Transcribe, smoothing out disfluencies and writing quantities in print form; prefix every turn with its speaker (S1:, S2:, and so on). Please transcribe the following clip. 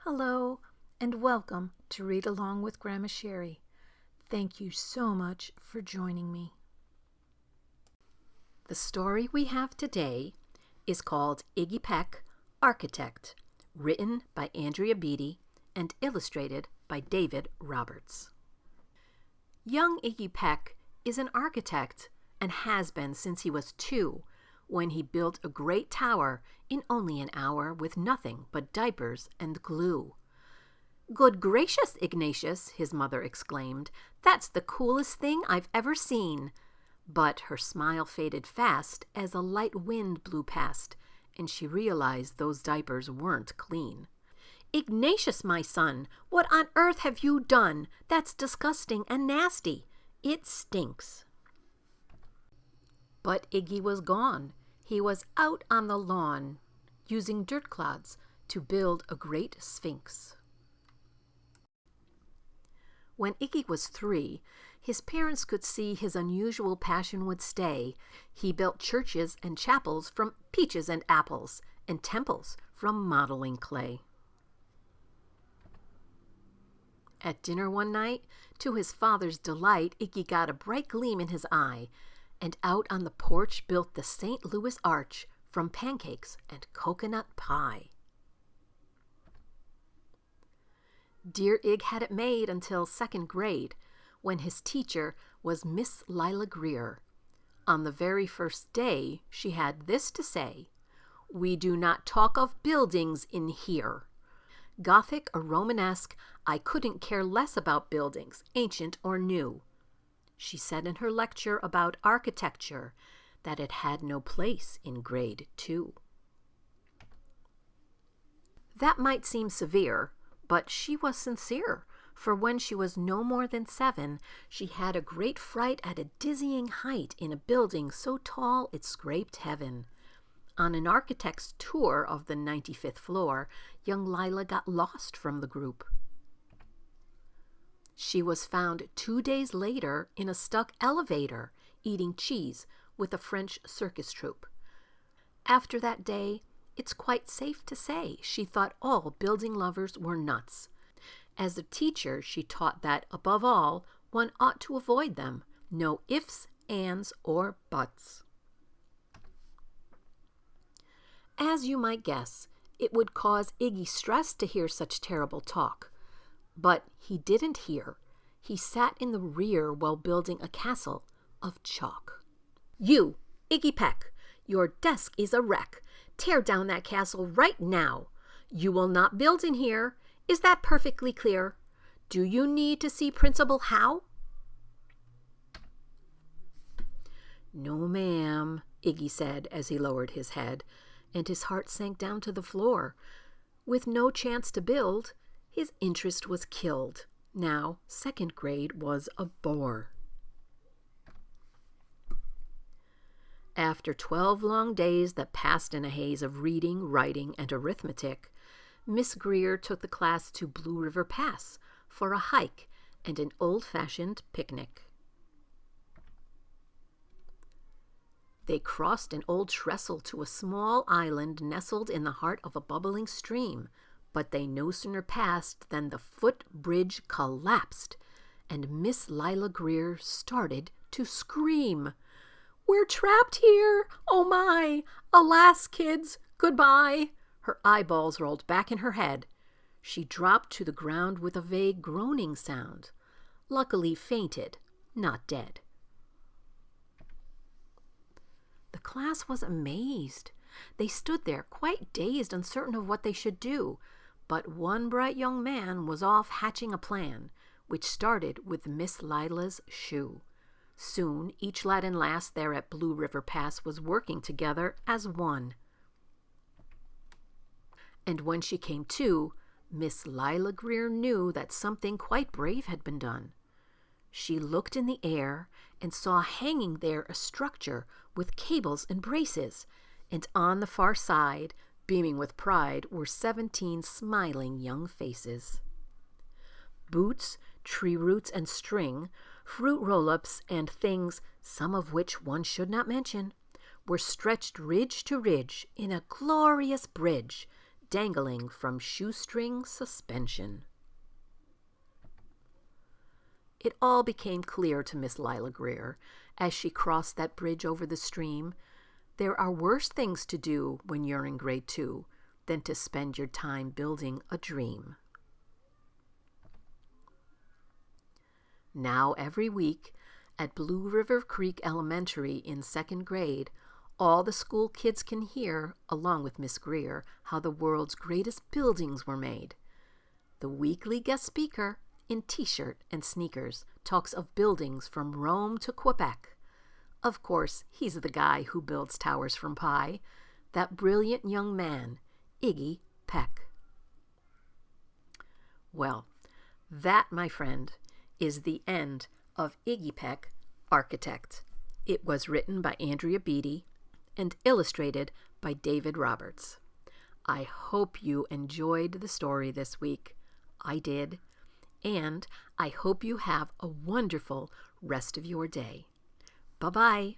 S1: Hello, and welcome to Read Along with Grandma Sherry. Thank you so much for joining me. The story we have today is called Iggy Peck, Architect, written by Andrea Beaty and illustrated by David Roberts. Young Iggy Peck is an architect and has been since he was 2, when he built a great tower in only an hour with nothing but diapers and glue. "Good gracious, Ignatius," his mother exclaimed, "that's the coolest thing I've ever seen." But her smile faded fast as a light wind blew past, and she realized those diapers weren't clean. "Ignatius, my son, what on earth have you done? That's disgusting and nasty. It stinks." But Iggy was gone. He was out on the lawn, using dirt clods to build a great sphinx. When Iggy was 3, his parents could see his unusual passion would stay. He built churches and chapels from peaches and apples, and temples from modeling clay. At dinner one night, to his father's delight, Iggy got a bright gleam in his eye, and out on the porch built the St. Louis Arch from pancakes and coconut pie. Dear Ig had it made until 2nd grade, when his teacher was Miss Lila Greer. On the very first day, she had this to say: "We do not talk of buildings in here. Gothic or Romanesque, I couldn't care less about buildings, ancient or new." She said in her lecture about architecture that it had no place in grade 2. That might seem severe, but she was sincere, for when she was no more than 7, she had a great fright at a dizzying height in a building so tall it scraped heaven. On an architect's tour of the 95th floor, young Lila got lost from the group. She was found 2 days later in a stuck elevator, eating cheese with a French circus troupe. After that day, it's quite safe to say she thought all building lovers were nuts. As a teacher, she taught that, above all, one ought to avoid them. No ifs, ands, or buts. As you might guess, it would cause Iggy stress to hear such terrible talk. But he didn't hear. He sat in the rear while building a castle of chalk. "You, Iggy Peck, your desk is a wreck. Tear down that castle right now. You will not build in here. Is that perfectly clear? Do you need to see Principal Howe?" "No, ma'am," Iggy said as he lowered his head, and his heart sank down to the floor. With no chance to build, his interest was killed. Now, 2nd grade was a bore. After 12 long days that passed in a haze of reading, writing, and arithmetic, Miss Greer took the class to Blue River Pass for a hike and an old-fashioned picnic. They crossed an old trestle to a small island nestled in the heart of a bubbling stream, but they no sooner passed than the footbridge collapsed, and Miss Lila Greer started to scream. "We're trapped here! Oh my! Alas, kids, goodbye!" Her eyeballs rolled back in her head. She dropped to the ground with a vague groaning sound. Luckily fainted, not dead. The class was amazed. They stood there, quite dazed, uncertain of what they should do. But one bright young man was off hatching a plan, which started with Miss Lila's shoe. Soon, each lad and lass there at Blue River Pass was working together as one. And when she came to, Miss Lila Greer knew that something quite brave had been done. She looked in the air and saw hanging there a structure with cables and braces, and on the far side, beaming with pride, were 17 smiling young faces. Boots, tree roots and string, fruit roll-ups, and things, some of which one should not mention, were stretched ridge to ridge in a glorious bridge, dangling from shoestring suspension. It all became clear to Miss Lila Greer as she crossed that bridge over the stream. There are worse things to do when you're in grade 2 than to spend your time building a dream. Now every week at Blue River Creek Elementary in 2nd grade, all the school kids can hear, along with Miss Greer, how the world's greatest buildings were made. The weekly guest speaker, in t-shirt and sneakers, talks of buildings from Rome to Quebec. Of course, he's the guy who builds towers from pie, that brilliant young man, Iggy Peck. Well, that, my friend, is the end of Iggy Peck, Architect. It was written by Andrea Beaty and illustrated by David Roberts. I hope you enjoyed the story this week. I did. And I hope you have a wonderful rest of your day. Bye-bye.